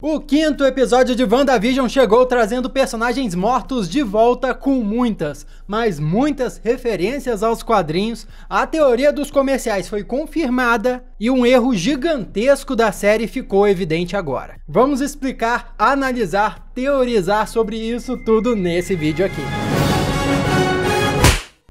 O quinto episódio de WandaVision chegou trazendo personagens mortos de volta com muitas, mas muitas referências aos quadrinhos. A teoria dos comerciais foi confirmada e um erro gigantesco da série ficou evidente agora. Vamos explicar, analisar, teorizar sobre isso tudo nesse vídeo aqui.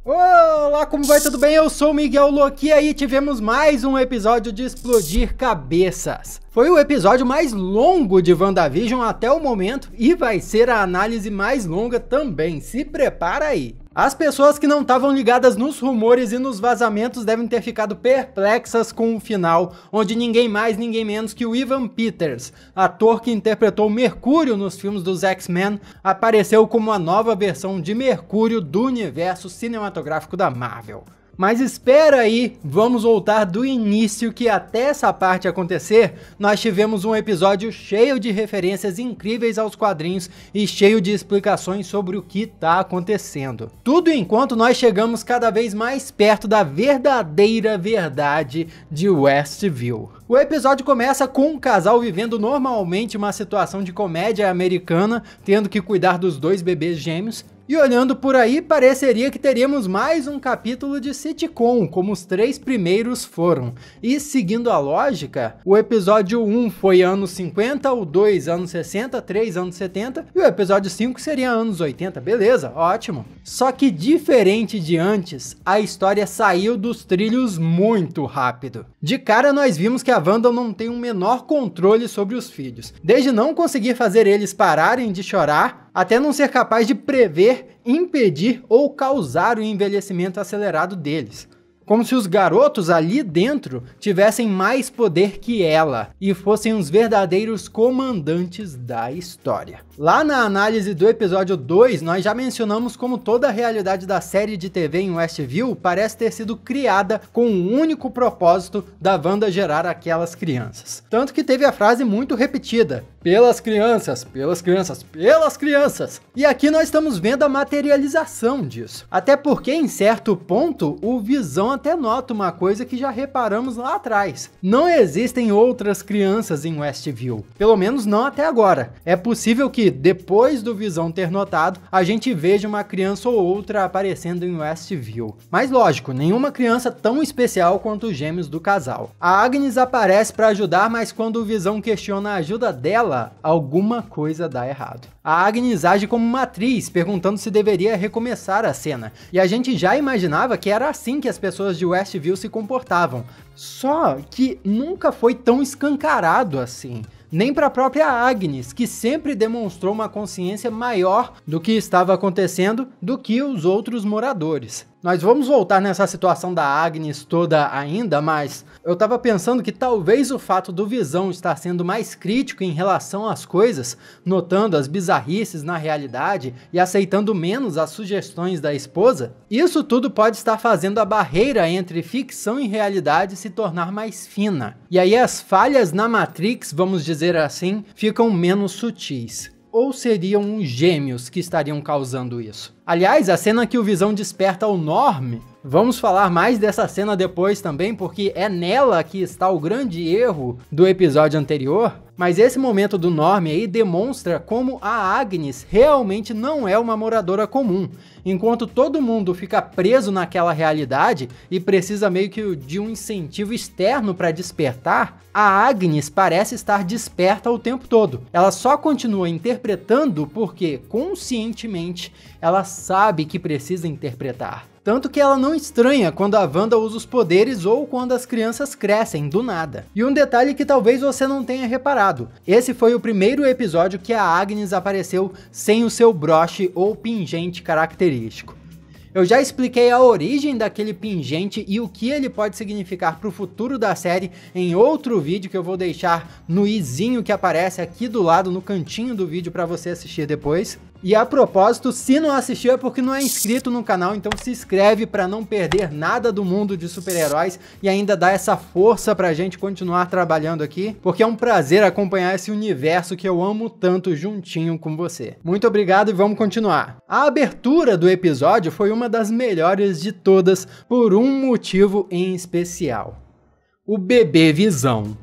Olá, como vai? Tudo bem? Eu sou o Miguel Loki e aí tivemos mais um episódio de explodir cabeças. Foi o episódio mais longo de WandaVision até o momento e vai ser a análise mais longa também, se prepara aí. As pessoas que não estavam ligadas nos rumores e nos vazamentos devem ter ficado perplexas com o final, onde ninguém mais, ninguém menos que o Evan Peters, ator que interpretou Mercúrio nos filmes dos X-Men, apareceu como a nova versão de Mercúrio do universo cinematográfico da Marvel. Mas espera aí, vamos voltar do início que até essa parte acontecer, nós tivemos um episódio cheio de referências incríveis aos quadrinhos e cheio de explicações sobre o que está acontecendo. Tudo enquanto nós chegamos cada vez mais perto da verdadeira verdade de Westview. O episódio começa com um casal vivendo normalmente uma situação de comédia americana, tendo que cuidar dos dois bebês gêmeos. E olhando por aí, pareceria que teríamos mais um capítulo de sitcom, como os 3 primeiros foram. E seguindo a lógica, o episódio 1 foi anos 50, o 2 anos 60, 3 anos 70, e o episódio 5 seria anos 80, beleza, ótimo. Só que diferente de antes, a história saiu dos trilhos muito rápido. De cara nós vimos que a Wanda não tem o menor controle sobre os filhos, desde não conseguir fazer eles pararem de chorar, até não ser capaz de prever, impedir ou causar o envelhecimento acelerado deles. Como se os garotos ali dentro tivessem mais poder que ela e fossem os verdadeiros comandantes da história. Lá na análise do episódio 2, nós já mencionamos como toda a realidade da série de TV em Westview parece ter sido criada com um único propósito da Wanda gerar aquelas crianças. Tanto que teve a frase muito repetida: pelas crianças, pelas crianças, pelas crianças. E aqui nós estamos vendo a materialização disso. Até porque em certo ponto o Visão até nota uma coisa que já reparamos lá atrás. Não existem outras crianças em Westview. Pelo menos não até agora. É possível que depois do Visão ter notado, a gente veja uma criança ou outra aparecendo em Westview. Mas lógico, nenhuma criança tão especial quanto os gêmeos do casal. A Agnes aparece para ajudar, mas quando o Visão questiona a ajuda dela, alguma coisa dá errado. A Agnes age como uma atriz, perguntando se deveria recomeçar a cena. E a gente já imaginava que era assim que as pessoas de Westview se comportavam. Só que nunca foi tão escancarado assim. Nem para a própria Agnes, que sempre demonstrou uma consciência maior do que estava acontecendo do que os outros moradores. Nós vamos voltar nessa situação da Agnes toda ainda, mas eu tava pensando que talvez o fato do Visão estar sendo mais crítico em relação às coisas, notando as bizarrices na realidade e aceitando menos as sugestões da esposa, isso tudo pode estar fazendo a barreira entre ficção e realidade se tornar mais fina. E aí as falhas na Matrix, vamos dizer assim, ficam menos sutis. Ou seriam os gêmeos que estariam causando isso? Aliás, a cena que o Visão desperta o Norm, vamos falar mais dessa cena depois também, porque é nela que está o grande erro do episódio anterior. Mas esse momento do Norm aí demonstra como a Agnes realmente não é uma moradora comum. Enquanto todo mundo fica preso naquela realidade e precisa meio que de um incentivo externo para despertar, a Agnes parece estar desperta o tempo todo. Ela só continua interpretando porque, conscientemente, ela sabe que precisa interpretar. Tanto que ela não estranha quando a Wanda usa os poderes ou quando as crianças crescem do nada. E um detalhe que talvez você não tenha reparado: esse foi o primeiro episódio que a Agnes apareceu sem o seu broche ou pingente característico. Eu já expliquei a origem daquele pingente e o que ele pode significar para o futuro da série em outro vídeo que eu vou deixar no izinho que aparece aqui do lado no cantinho do vídeo para você assistir depois. E a propósito, se não assistiu é porque não é inscrito no canal, então se inscreve para não perder nada do mundo de super-heróis e ainda dá essa força pra gente continuar trabalhando aqui, porque é um prazer acompanhar esse universo que eu amo tanto juntinho com você. Muito obrigado e vamos continuar. A abertura do episódio foi uma das melhores de todas por um motivo em especial: o bebê Visão.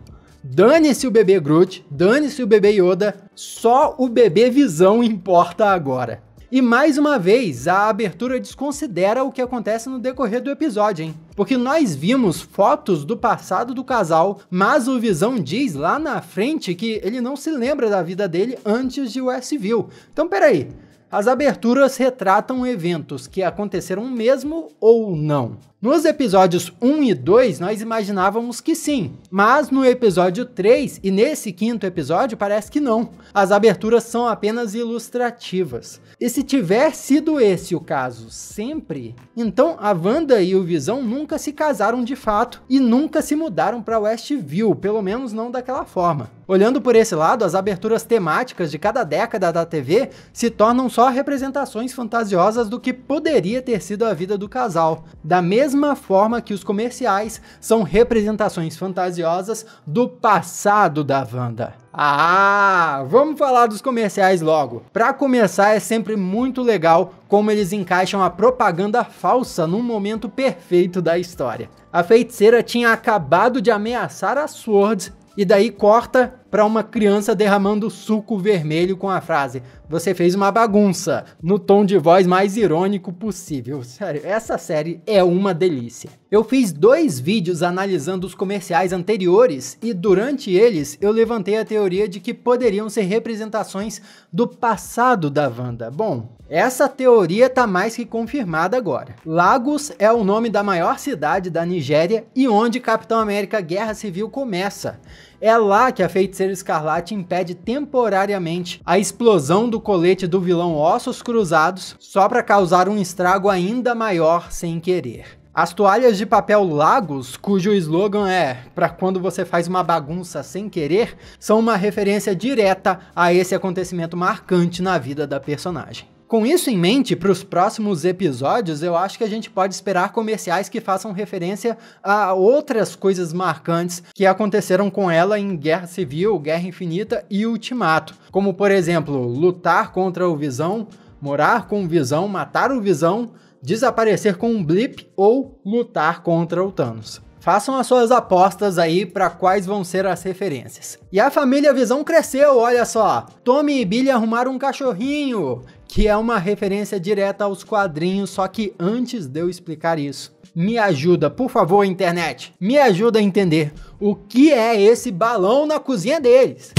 Dane-se o bebê Groot, dane-se o bebê Yoda, só o bebê Visão importa agora. E mais uma vez, a abertura desconsidera o que acontece no decorrer do episódio, hein? Porque nós vimos fotos do passado do casal, mas o Visão diz lá na frente que ele não se lembra da vida dele antes de Westview. Então peraí, as aberturas retratam eventos que aconteceram mesmo ou não? Nos episódios 1 e 2, nós imaginávamos que sim, mas no episódio 3 e nesse quinto episódio parece que não. As aberturas são apenas ilustrativas. E se tiver sido esse o caso sempre, então a Wanda e o Visão nunca se casaram de fato e nunca se mudaram para Westview, pelo menos não daquela forma. Olhando por esse lado, as aberturas temáticas de cada década da TV se tornam só representações fantasiosas do que poderia ter sido a vida do casal, da mesma forma que os comerciais são representações fantasiosas do passado da Wanda. Ah, vamos falar dos comerciais logo. Para começar, é sempre muito legal como eles encaixam a propaganda falsa num momento perfeito da história. A feiticeira tinha acabado de ameaçar a Sword e daí corta para uma criança derramando suco vermelho com a frase "Você fez uma bagunça", no tom de voz mais irônico possível. Sério, essa série é uma delícia. Eu fiz 2 vídeos analisando os comerciais anteriores e durante eles eu levantei a teoria de que poderiam ser representações do passado da Wanda. Bom, essa teoria tá mais que confirmada agora. Lagos é o nome da maior cidade da Nigéria e onde Capitão América Guerra Civil começa. É lá que a Feiticeira Escarlate impede temporariamente a explosão do colete do vilão Ossos Cruzados, só para causar um estrago ainda maior sem querer. As toalhas de papel Lagos, cujo slogan é "para quando você faz uma bagunça sem querer", são uma referência direta a esse acontecimento marcante na vida da personagem. Com isso em mente, para os próximos episódios, eu acho que a gente pode esperar comerciais que façam referência a outras coisas marcantes que aconteceram com ela em Guerra Civil, Guerra Infinita e Ultimato. Como, por exemplo, lutar contra o Visão, morar com o Visão, matar o Visão, desaparecer com um blip ou lutar contra o Thanos. Façam as suas apostas aí para quais vão ser as referências. E a família Visão cresceu, olha só. Tommy e Billy arrumaram um cachorrinho, que é uma referência direta aos quadrinhos, só que antes de eu explicar isso, me ajuda, por favor, internet. Me ajuda a entender o que é esse balão na cozinha deles.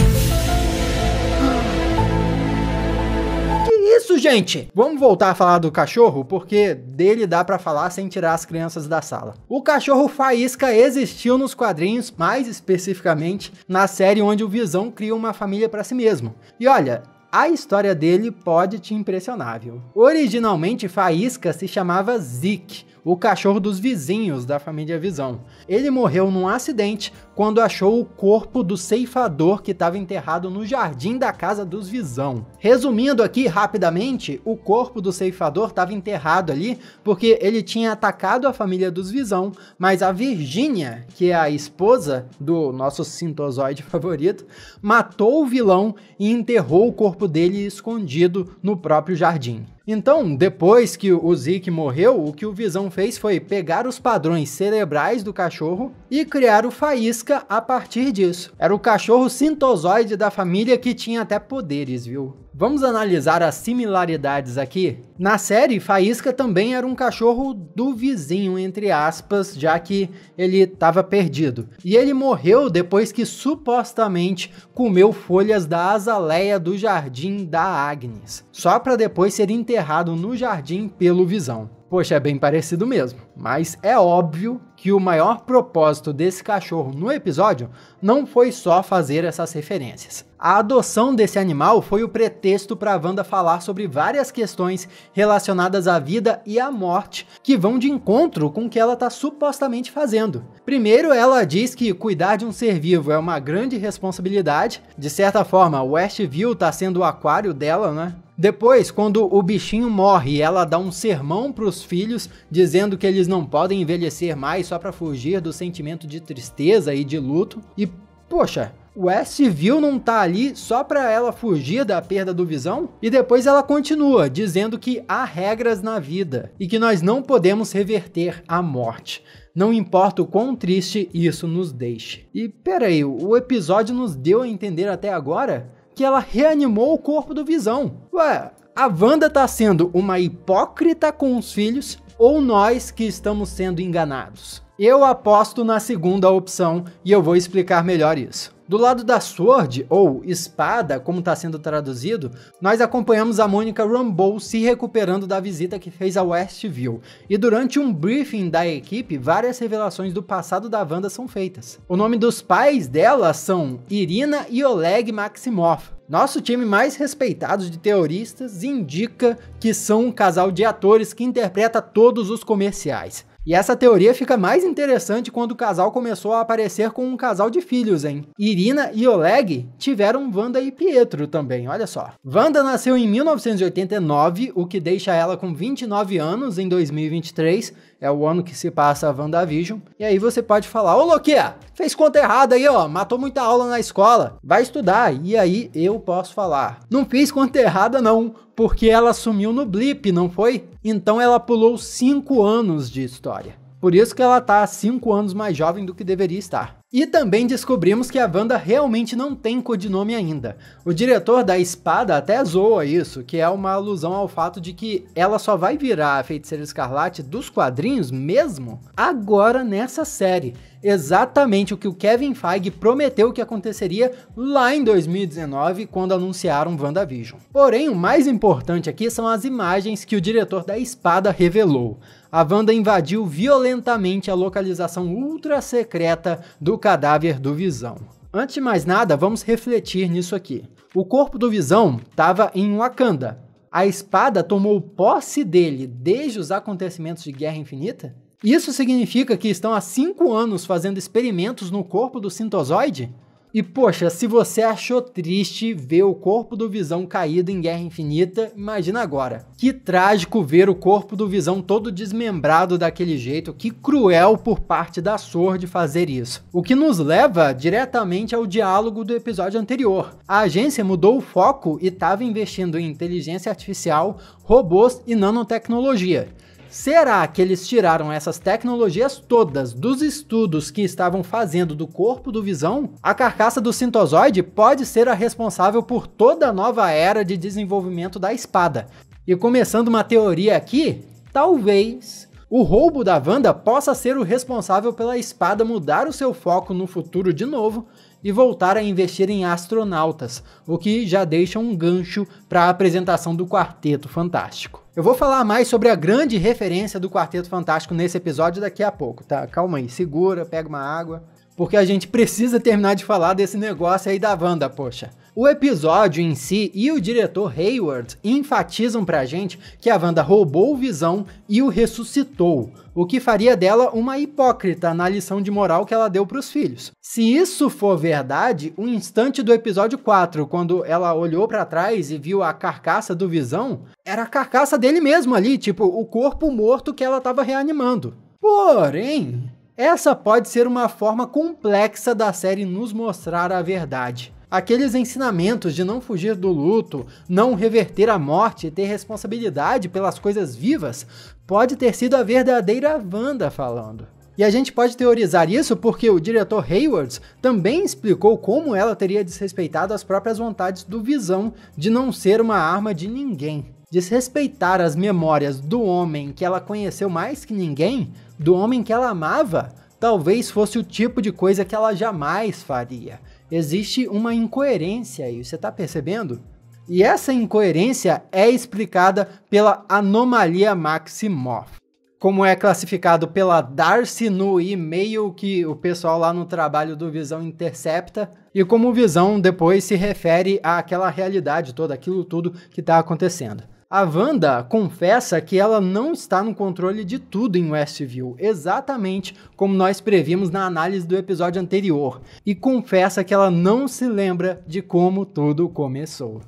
Isso, gente! Vamos voltar a falar do cachorro, porque dele dá pra falar sem tirar as crianças da sala. O cachorro Faísca existiu nos quadrinhos, mais especificamente na série onde o Visão cria uma família pra si mesmo. E olha, a história dele pode te impressionar, viu? Originalmente, Faísca se chamava Zeke, o cachorro dos vizinhos da família Visão. Ele morreu num acidente quando achou o corpo do ceifador que estava enterrado no jardim da casa dos Visão. Resumindo aqui rapidamente, o corpo do ceifador estava enterrado ali porque ele tinha atacado a família dos Visão, mas a Virgínia, que é a esposa do nosso sintozoide favorito, matou o vilão e enterrou o corpo dele escondido no próprio jardim. Então, depois que o Zeke morreu, o que o Visão fez foi pegar os padrões cerebrais do cachorro e criar o Faísca a partir disso. Era o cachorro sintozoide da família que tinha até poderes, viu? Vamos analisar as similaridades aqui? Na série, Faísca também era um cachorro do vizinho, entre aspas, já que ele estava perdido. E ele morreu depois que supostamente comeu folhas da azaleia do jardim da Agnes, só para depois ser enterrado no jardim pelo Visão. Poxa, é bem parecido mesmo, mas é óbvio que o maior propósito desse cachorro no episódio não foi só fazer essas referências. A adoção desse animal foi o pretexto para a Wanda falar sobre várias questões relacionadas à vida e à morte que vão de encontro com o que ela está supostamente fazendo. Primeiro, ela diz que cuidar de um ser vivo é uma grande responsabilidade. De certa forma, Westview está sendo o aquário dela, né? Depois, quando o bichinho morre, ela dá um sermão para os filhos, dizendo que eles não podem envelhecer mais só para fugir do sentimento de tristeza e de luto. E, poxa, Westview não tá ali só para ela fugir da perda do Visão? E depois ela continua, dizendo que há regras na vida e que nós não podemos reverter a morte. não importa o quão triste isso nos deixe. E peraí, o episódio nos deu a entender até agora que ela reanimou o corpo do Visão. Ué, a Wanda tá sendo uma hipócrita com os filhos ou nós que estamos sendo enganados? Eu aposto na segunda opção e eu vou explicar melhor isso. Do lado da Sword, ou Espada, como está sendo traduzido, nós acompanhamos a Monica Rambeau se recuperando da visita que fez a Westview. E durante um briefing da equipe, várias revelações do passado da Wanda são feitas. O nome dos pais dela são Irina e Oleg Maximoff. Nosso time mais respeitado de teoristas indica que são um casal de atores que interpreta todos os comerciais. E essa teoria fica mais interessante quando o casal começou a aparecer com um casal de filhos, hein? Irina e Oleg tiveram Wanda e Pietro também, olha só. Wanda nasceu em 1989, o que deixa ela com 29 anos em 2023, é o ano que se passa a WandaVision. E aí você pode falar, ô Lokia, fez conta errada aí, ó, matou muita aula na escola, vai estudar. E aí eu posso falar, não fiz conta errada não, porque ela sumiu no blip, não foi? Então ela pulou 5 anos de história. Por isso que ela tá 5 anos mais jovem do que deveria estar. E também descobrimos que a Wanda realmente não tem codinome ainda. O diretor da Espada até zoa isso, que é uma alusão ao fato de que ela só vai virar a Feiticeira Escarlate dos quadrinhos mesmo agora nessa série. Exatamente o que o Kevin Feige prometeu que aconteceria lá em 2019, quando anunciaram WandaVision. Porém, o mais importante aqui são as imagens que o diretor da Espada revelou. A Wanda invadiu violentamente a localização ultra secreta do cadáver do Visão. Antes de mais nada, vamos refletir nisso aqui. O corpo do Visão estava em Wakanda. A Espada tomou posse dele desde os acontecimentos de Guerra Infinita? Isso significa que estão há 5 anos fazendo experimentos no corpo do Sintozoide? E poxa, se você achou triste ver o corpo do Visão caído em Guerra Infinita, imagina agora. Que trágico ver o corpo do Visão todo desmembrado daquele jeito, que cruel por parte da Sword fazer isso. O que nos leva diretamente ao diálogo do episódio anterior. A agência mudou o foco e estava investindo em inteligência artificial, robôs e nanotecnologia. Será que eles tiraram essas tecnologias todas dos estudos que estavam fazendo do corpo do Visão? A carcaça do Sintozoide pode ser a responsável por toda a nova era de desenvolvimento da Espada. E começando uma teoria aqui, talvez o roubo da Wanda possa ser o responsável pela Espada mudar o seu foco no futuro de novo e voltar a investir em astronautas, o que já deixa um gancho para a apresentação do Quarteto Fantástico. Eu vou falar mais sobre a grande referência do Quarteto Fantástico nesse episódio daqui a pouco, tá? Calma aí, segura, pega uma água, porque a gente precisa terminar de falar desse negócio aí da Wanda, poxa. O episódio em si e o diretor Hayward enfatizam pra gente que a Wanda roubou o Visão e o ressuscitou, o que faria dela uma hipócrita na lição de moral que ela deu pros filhos. Se isso for verdade, o instante do episódio 4, quando ela olhou pra trás e viu a carcaça do Visão, era a carcaça dele mesmo ali, tipo, o corpo morto que ela tava reanimando. Porém, essa pode ser uma forma complexa da série nos mostrar a verdade. Aqueles ensinamentos de não fugir do luto, não reverter a morte e ter responsabilidade pelas coisas vivas, pode ter sido a verdadeira Wanda falando. E a gente pode teorizar isso porque o diretor Hayward também explicou como ela teria desrespeitado as próprias vontades do Visão de não ser uma arma de ninguém. Desrespeitar as memórias do homem que ela conheceu mais que ninguém, do homem que ela amava, talvez fosse o tipo de coisa que ela jamais faria. Existe uma incoerência aí, você tá percebendo? E essa incoerência é explicada pela anomalia Maximoff. Como é classificado pela Darcy no e-mail que o pessoal lá no trabalho do Visão intercepta, e como o Visão depois se refere àquela realidade toda, aquilo tudo que está acontecendo. A Wanda confessa que ela não está no controle de tudo em Westview, exatamente como nós previmos na análise do episódio anterior, e confessa que ela não se lembra de como tudo começou.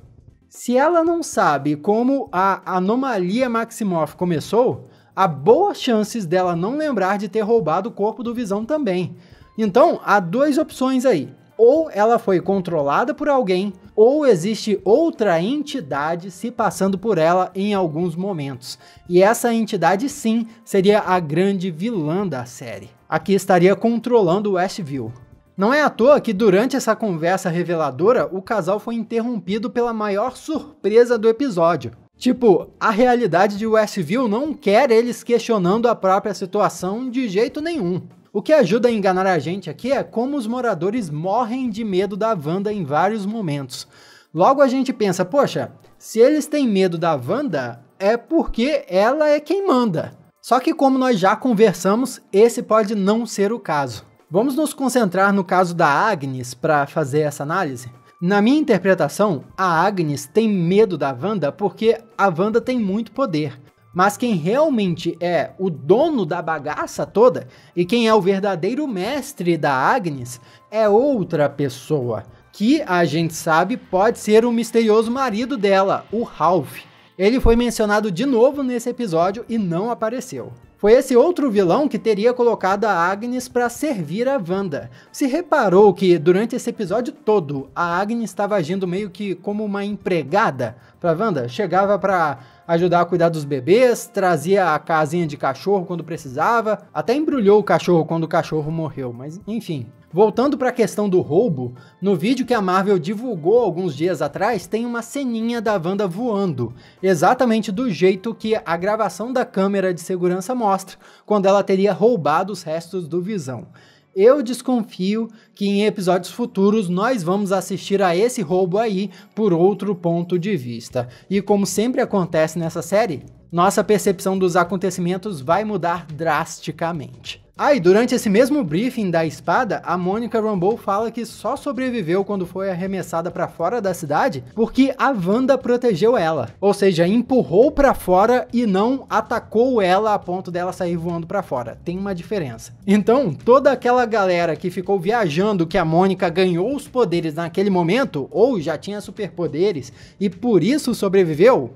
Se ela não sabe como a anomalia Maximoff começou, há boas chances dela não lembrar de ter roubado o corpo do Visão também. Então, há 2 opções aí. Ou ela foi controlada por alguém, ou existe outra entidade se passando por ela em alguns momentos. E essa entidade sim seria a grande vilã da série, a que estaria controlando Westview. Não é à toa que durante essa conversa reveladora, o casal foi interrompido pela maior surpresa do episódio. Tipo, a realidade de Westview não quer eles questionando a própria situação de jeito nenhum. O que ajuda a enganar a gente aqui é como os moradores morrem de medo da Wanda em vários momentos. Logo a gente pensa, poxa, se eles têm medo da Wanda, é porque ela é quem manda. Só que como nós já conversamos, esse pode não ser o caso. Vamos nos concentrar no caso da Agnes para fazer essa análise? Na minha interpretação, a Agnes tem medo da Wanda porque a Wanda tem muito poder. Mas quem realmente é o dono da bagaça toda e quem é o verdadeiro mestre da Agnes é outra pessoa, que a gente sabe pode ser o misterioso marido dela, o Ralph. Ele foi mencionado de novo nesse episódio e não apareceu. Foi esse outro vilão que teria colocado a Agnes para servir a Wanda. Se reparou que durante esse episódio todo, a Agnes estava agindo meio que como uma empregada para Wanda? Chegava para ajudar a cuidar dos bebês, trazia a casinha de cachorro quando precisava, até embrulhou o cachorro quando o cachorro morreu, mas enfim. Voltando para a questão do roubo, no vídeo que a Marvel divulgou alguns dias atrás, tem uma ceninha da Wanda voando, exatamente do jeito que a gravação da câmera de segurança mostra, quando ela teria roubado os restos do Visão. Eu desconfio que em episódios futuros nós vamos assistir a esse roubo aí por outro ponto de vista. E como sempre acontece nessa série, nossa percepção dos acontecimentos vai mudar drasticamente. E durante esse mesmo briefing da espada, a Monica Rambeau fala que só sobreviveu quando foi arremessada para fora da cidade porque a Wanda protegeu ela. Ou seja, empurrou para fora e não atacou ela a ponto dela sair voando para fora. Tem uma diferença. Então, toda aquela galera que ficou viajando que a Monica ganhou os poderes naquele momento, ou já tinha superpoderes e por isso sobreviveu,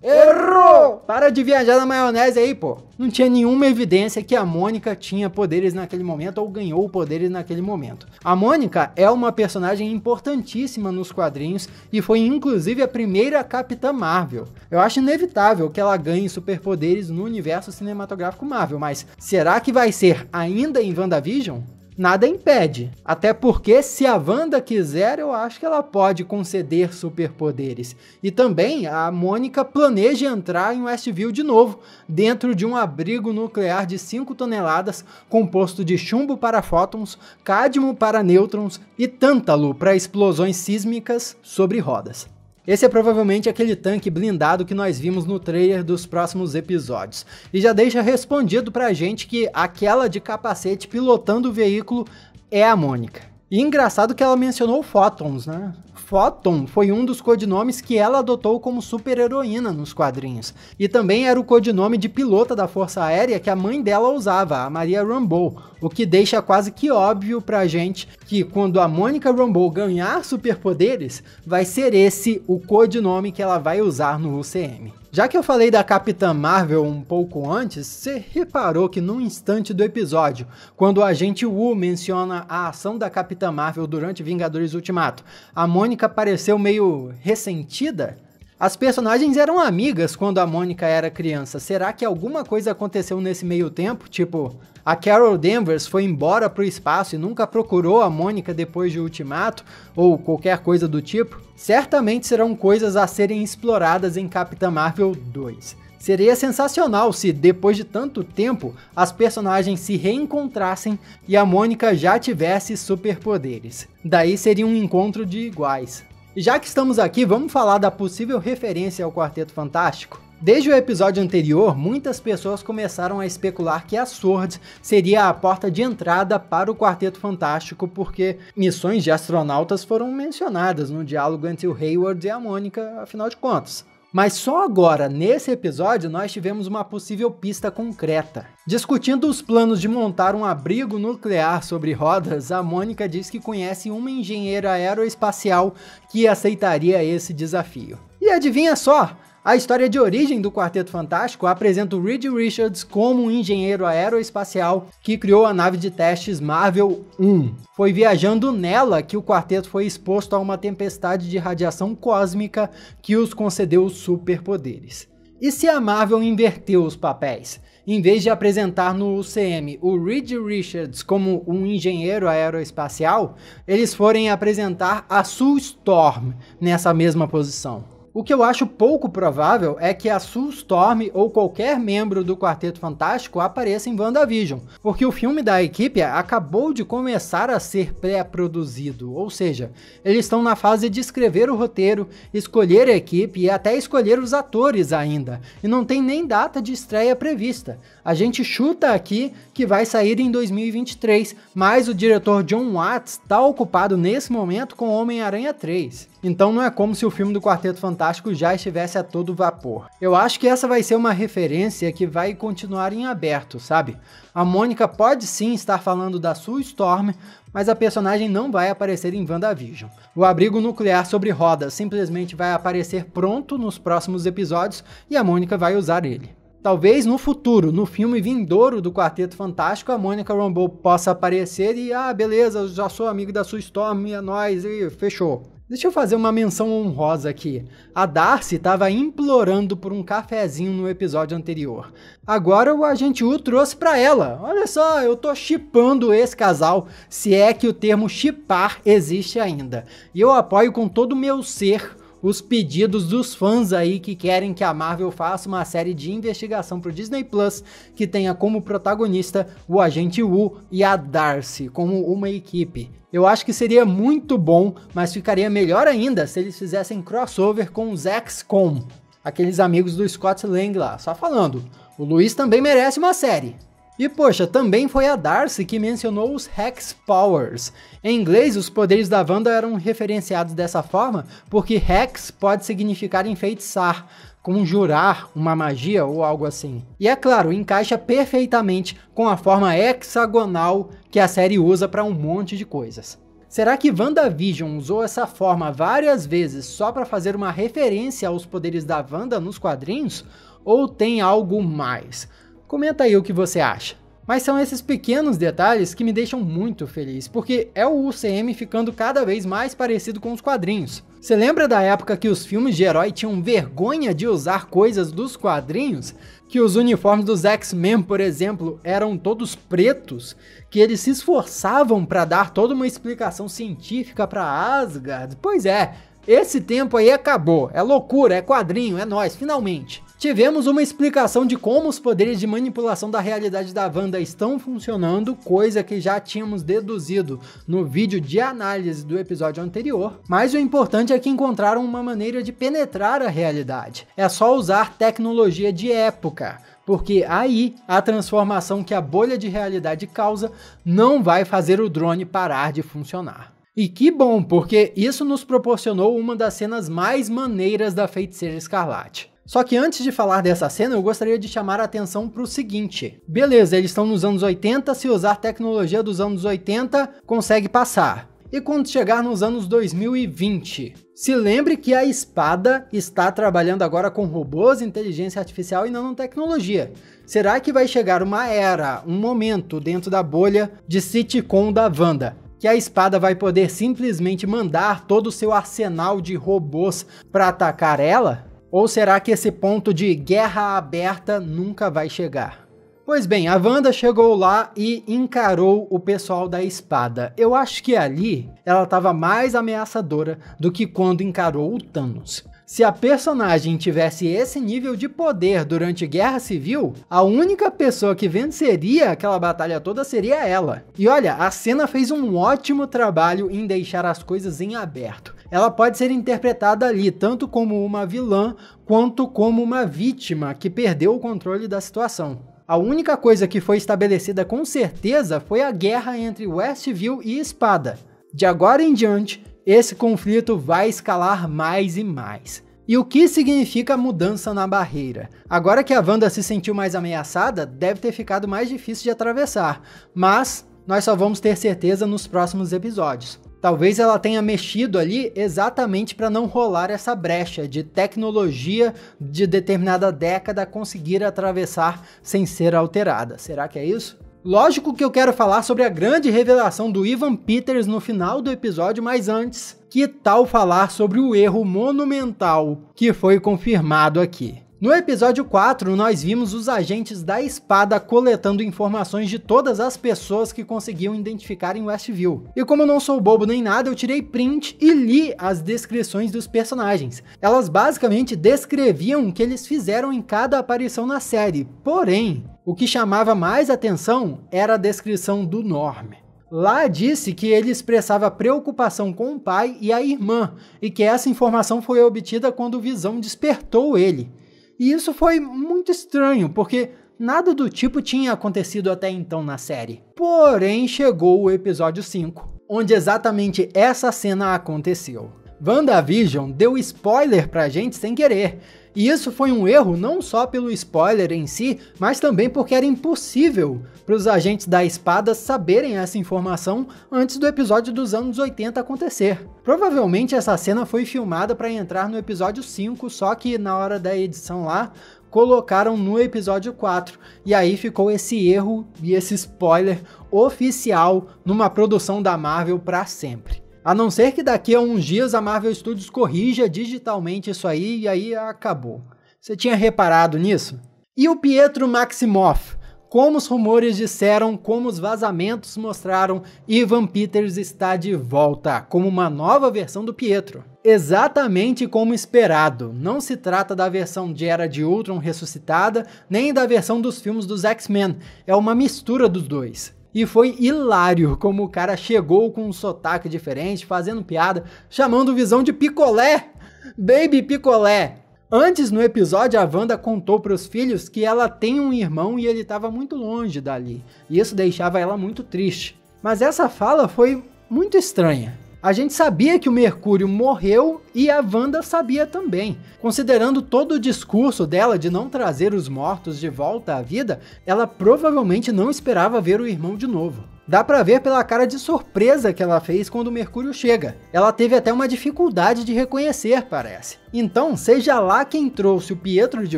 errou! Para de viajar na maionese aí, pô. Não tinha nenhuma evidência que a Mônica tinha poderes naquele momento ou ganhou poderes naquele momento. A Mônica é uma personagem importantíssima nos quadrinhos e foi inclusive a primeira Capitã Marvel. Eu acho inevitável que ela ganhe superpoderes no universo cinematográfico Marvel, mas será que vai ser ainda em WandaVision? Nada impede, até porque se a Wanda quiser, eu acho que ela pode conceder superpoderes. E também a Mônica planeja entrar em Westview de novo, dentro de um abrigo nuclear de 5 toneladas, composto de chumbo para fótons, cádmio para nêutrons e tântalo para explosões sísmicas sobre rodas. Esse é provavelmente aquele tanque blindado que nós vimos no trailer dos próximos episódios. E já deixa respondido pra gente que aquela de capacete pilotando o veículo é a Mônica. E engraçado que ela mencionou Photons, né? Photon foi um dos codinomes que ela adotou como super-heroína nos quadrinhos. E também era o codinome de pilota da Força Aérea que a mãe dela usava, a Maria Rambeau. O que deixa quase que óbvio pra gente que quando a Monica Rambeau ganhar superpoderes, vai ser esse o codinome que ela vai usar no UCM. Já que eu falei da Capitã Marvel um pouco antes, você reparou que num instante do episódio, quando o agente Wu menciona a ação da Capitã Marvel durante Vingadores Ultimato, a Mônica pareceu meio ressentida? As personagens eram amigas quando a Mônica era criança. Será que alguma coisa aconteceu nesse meio tempo? Tipo, a Carol Danvers foi embora pro espaço e nunca procurou a Mônica depois de Ultimato? Ou qualquer coisa do tipo? Certamente serão coisas a serem exploradas em Capitã Marvel 2. Seria sensacional se, depois de tanto tempo, as personagens se reencontrassem e a Mônica já tivesse superpoderes. Daí seria um encontro de iguais. E já que estamos aqui, vamos falar da possível referência ao Quarteto Fantástico? Desde o episódio anterior, muitas pessoas começaram a especular que a SWORD seria a porta de entrada para o Quarteto Fantástico, porque missões de astronautas foram mencionadas no diálogo entre o Hayward e a Mônica, afinal de contas. Mas só agora, nesse episódio, nós tivemos uma possível pista concreta. Discutindo os planos de montar um abrigo nuclear sobre rodas, a Mônica diz que conhece uma engenheira aeroespacial que aceitaria esse desafio. E adivinha só? A história de origem do Quarteto Fantástico apresenta o Reed Richards como um engenheiro aeroespacial que criou a nave de testes Marvel 1. Foi viajando nela que o quarteto foi exposto a uma tempestade de radiação cósmica que os concedeu superpoderes. E se a Marvel inverteu os papéis? Em vez de apresentar no UCM o Reed Richards como um engenheiro aeroespacial, eles forem apresentar a Sue Storm nessa mesma posição. O que eu acho pouco provável é que a Sue Storm ou qualquer membro do Quarteto Fantástico apareça em WandaVision, porque o filme da equipe acabou de começar a ser pré-produzido, ou seja, eles estão na fase de escrever o roteiro, escolher a equipe e até escolher os atores ainda, e não tem nem data de estreia prevista. A gente chuta aqui que vai sair em 2023, mas o diretor Jon Watts está ocupado nesse momento com Homem-Aranha 3. Então não é como se o filme do Quarteto Fantástico já estivesse a todo vapor. Eu acho que essa vai ser uma referência que vai continuar em aberto, sabe? A Mônica pode sim estar falando da Sue Storm, mas a personagem não vai aparecer em WandaVision. O abrigo nuclear sobre rodas simplesmente vai aparecer pronto nos próximos episódios e a Mônica vai usar ele. Talvez no futuro, no filme vindouro do Quarteto Fantástico, a Monica Rambeau possa aparecer e, beleza, eu já sou amigo da Sue Storm, é nóis, e fechou. Deixa eu fazer uma menção honrosa aqui. A Darcy estava implorando por um cafezinho no episódio anterior. Agora o Agente U trouxe para ela. Olha só, eu tô shippando esse casal, se é que o termo shippar existe ainda. E eu apoio com todo o meu ser os pedidos dos fãs aí que querem que a Marvel faça uma série de investigação pro Disney Plus que tenha como protagonista o Agente Wu e a Darcy como uma equipe. Eu acho que seria muito bom, mas ficaria melhor ainda se eles fizessem crossover com os XCOM, aqueles amigos do Scott Lang lá. Só falando, o Luiz também merece uma série. E poxa, também foi a Darcy que mencionou os Hex Powers. Em inglês, os poderes da Wanda eram referenciados dessa forma porque Hex pode significar enfeitiçar, conjurar uma magia ou algo assim. E é claro, encaixa perfeitamente com a forma hexagonal que a série usa para um monte de coisas. Será que WandaVision usou essa forma várias vezes só para fazer uma referência aos poderes da Wanda nos quadrinhos? Ou tem algo mais? Comenta aí o que você acha. Mas são esses pequenos detalhes que me deixam muito feliz, porque é o UCM ficando cada vez mais parecido com os quadrinhos. Você lembra da época que os filmes de herói tinham vergonha de usar coisas dos quadrinhos? Que os uniformes dos X-Men, por exemplo, eram todos pretos? Que eles se esforçavam para dar toda uma explicação científica para Asgard? Pois é, esse tempo aí acabou. É loucura, é quadrinho, é nóis, finalmente. Tivemos uma explicação de como os poderes de manipulação da realidade da Wanda estão funcionando, coisa que já tínhamos deduzido no vídeo de análise do episódio anterior, mas o importante é que encontraram uma maneira de penetrar a realidade. É só usar tecnologia de época, porque aí a transformação que a bolha de realidade causa não vai fazer o drone parar de funcionar. E que bom, porque isso nos proporcionou uma das cenas mais maneiras da Feiticeira Escarlate. Só que antes de falar dessa cena, eu gostaria de chamar a atenção para o seguinte. Beleza, eles estão nos anos 80, se usar tecnologia dos anos 80, consegue passar. E quando chegar nos anos 2020? Se lembre que a espada está trabalhando agora com robôs, inteligência artificial e nanotecnologia. Será que vai chegar uma era, um momento dentro da bolha de sitcom da Wanda, que a espada vai poder simplesmente mandar todo o seu arsenal de robôs para atacar ela? Ou será que esse ponto de guerra aberta nunca vai chegar? Pois bem, a Wanda chegou lá e encarou o pessoal da espada. Eu acho que ali ela estava mais ameaçadora do que quando encarou o Thanos. Se a personagem tivesse esse nível de poder durante Guerra Civil, a única pessoa que venceria aquela batalha toda seria ela. E olha, a cena fez um ótimo trabalho em deixar as coisas em aberto. Ela pode ser interpretada ali tanto como uma vilã quanto como uma vítima que perdeu o controle da situação. A única coisa que foi estabelecida com certeza foi a guerra entre Westview e Espada. De agora em diante, esse conflito vai escalar mais e mais. E o que significa mudança na barreira? Agora que a Wanda se sentiu mais ameaçada, deve ter ficado mais difícil de atravessar, mas nós só vamos ter certeza nos próximos episódios. Talvez ela tenha mexido ali exatamente para não rolar essa brecha de tecnologia de determinada década conseguir atravessar sem ser alterada. Será que é isso? Lógico que eu quero falar sobre a grande revelação do Evan Peters no final do episódio, mas antes, que tal falar sobre o erro monumental que foi confirmado aqui? No episódio 4, nós vimos os agentes da Espada coletando informações de todas as pessoas que conseguiam identificar em Westview. E como eu não sou bobo nem nada, eu tirei print e li as descrições dos personagens. Elas basicamente descreviam o que eles fizeram em cada aparição na série. Porém, o que chamava mais atenção era a descrição do Norm. Lá disse que ele expressava preocupação com o pai e a irmã, e que essa informação foi obtida quando o Visão despertou ele. E isso foi muito estranho, porque nada do tipo tinha acontecido até então na série. Porém, chegou o episódio 5, onde exatamente essa cena aconteceu. WandaVision deu spoiler pra gente sem querer. E isso foi um erro não só pelo spoiler em si, mas também porque era impossível para os agentes da Espada saberem essa informação antes do episódio dos anos 80 acontecer. Provavelmente essa cena foi filmada para entrar no episódio 5, só que na hora da edição lá, colocaram no episódio 4, e aí ficou esse erro e esse spoiler oficial numa produção da Marvel para sempre. A não ser que daqui a uns dias a Marvel Studios corrija digitalmente isso aí e aí acabou. Você tinha reparado nisso? E o Pietro Maximoff? Como os rumores disseram, como os vazamentos mostraram, Evan Peters está de volta como uma nova versão do Pietro. Exatamente como esperado, não se trata da versão de Era de Ultron ressuscitada, nem da versão dos filmes dos X-Men, é uma mistura dos dois. E foi hilário como o cara chegou com um sotaque diferente, fazendo piada, chamando o Visão de picolé, baby picolé. Antes no episódio a Wanda contou para os filhos que ela tem um irmão e ele estava muito longe dali, e isso deixava ela muito triste. Mas essa fala foi muito estranha. A gente sabia que o Mercúrio morreu e a Wanda sabia também. Considerando todo o discurso dela de não trazer os mortos de volta à vida, ela provavelmente não esperava ver o irmão de novo. Dá pra ver pela cara de surpresa que ela fez quando o Mercúrio chega. Ela teve até uma dificuldade de reconhecer, parece. Então, seja lá quem trouxe o Pietro de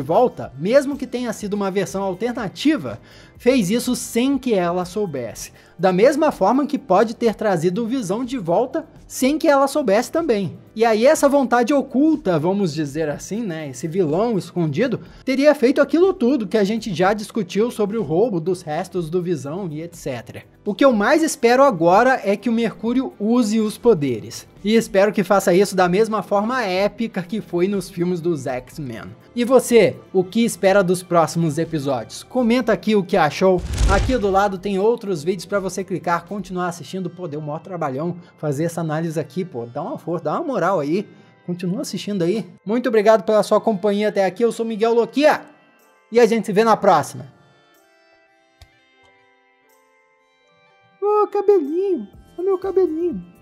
volta, mesmo que tenha sido uma versão alternativa, fez isso sem que ela soubesse. Da mesma forma que pode ter trazido o Visão de volta sem que ela soubesse também. E aí essa vontade oculta, vamos dizer assim, né, esse vilão escondido, teria feito aquilo tudo que a gente já discutiu sobre o roubo dos restos do Visão e etc. O que eu mais espero agora é que o Mercúrio use os poderes. E espero que faça isso da mesma forma épica que foi nos filmes dos X-Men. E você, o que espera dos próximos episódios? Comenta aqui o que achou. Aqui do lado tem outros vídeos para você clicar, continuar assistindo. Pô, deu um maior trabalhão fazer essa análise aqui, pô. Dá uma força, dá uma moral aí. Continua assistindo aí. Muito obrigado pela sua companhia até aqui. Eu sou Miguel Loquia. E a gente se vê na próxima. Ô, cabelinho. O meu cabelinho.